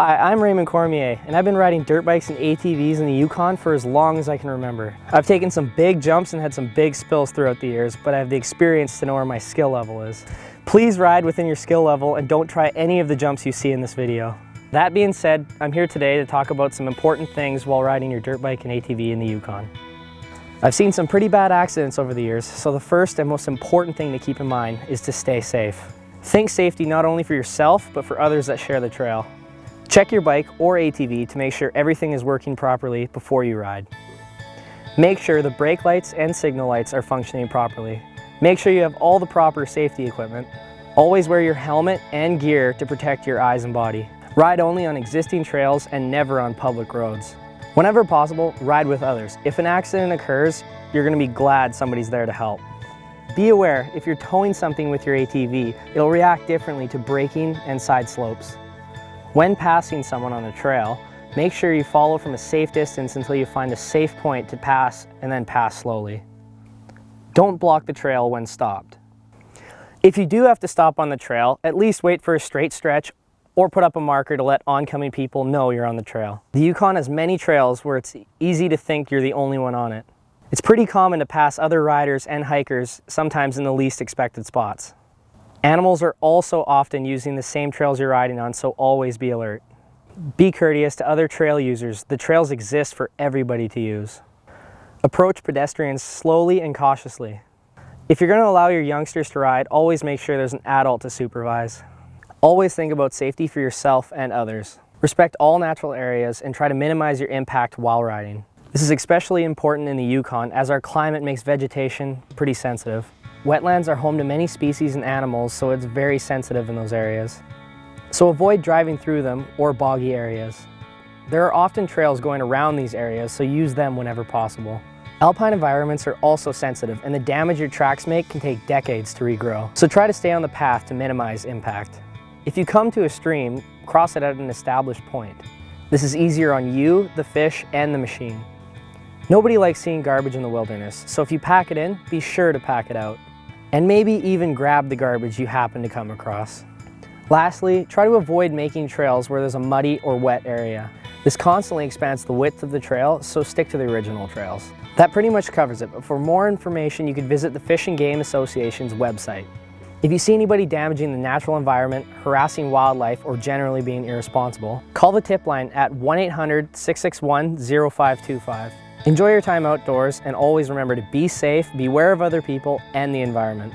Hi, I'm Raymond Cormier, and I've been riding dirt bikes and ATVs in the Yukon for as long as I can remember. I've taken some big jumps and had some big spills throughout the years, but I have the experience to know where my skill level is. Please ride within your skill level and don't try any of the jumps you see in this video. That being said, I'm here today to talk about some important things while riding your dirt bike and ATV in the Yukon. I've seen some pretty bad accidents over the years, so the first and most important thing to keep in mind is to stay safe. Think safety not only for yourself, but for others that share the trail. Check your bike or ATV to make sure everything is working properly before you ride. Make sure the brake lights and signal lights are functioning properly. Make sure you have all the proper safety equipment. Always wear your helmet and gear to protect your eyes and body. Ride only on existing trails and never on public roads. Whenever possible, ride with others. If an accident occurs, you're going to be glad somebody's there to help. Be aware, if you're towing something with your ATV, it'll react differently to braking and side slopes. When passing someone on the trail, make sure you follow from a safe distance until you find a safe point to pass and then pass slowly. Don't block the trail when stopped. If you do have to stop on the trail, at least wait for a straight stretch or put up a marker to let oncoming people know you're on the trail. The Yukon has many trails where it's easy to think you're the only one on it. It's pretty common to pass other riders and hikers, sometimes in the least expected spots. Animals are also often using the same trails you're riding on, so always be alert. Be courteous to other trail users. The trails exist for everybody to use. Approach pedestrians slowly and cautiously. If you're going to allow your youngsters to ride, always make sure there's an adult to supervise. Always think about safety for yourself and others. Respect all natural areas and try to minimize your impact while riding. This is especially important in the Yukon as our climate makes vegetation pretty sensitive. Wetlands are home to many species and animals, so it's very sensitive in those areas. So avoid driving through them or boggy areas. There are often trails going around these areas, so use them whenever possible. Alpine environments are also sensitive, and the damage your tracks make can take decades to regrow. So try to stay on the path to minimize impact. If you come to a stream, cross it at an established point. This is easier on you, the fish, and the machine. Nobody likes seeing garbage in the wilderness, so if you pack it in, be sure to pack it out. And maybe even grab the garbage you happen to come across. Lastly, try to avoid making trails where there's a muddy or wet area. This constantly expands the width of the trail, so stick to the original trails. That pretty much covers it, but for more information you can visit the Fish and Game Association's website. If you see anybody damaging the natural environment, harassing wildlife, or generally being irresponsible, call the tip line at 1-800-661-0525. Enjoy your time outdoors and always remember to be safe, beware of other people and the environment.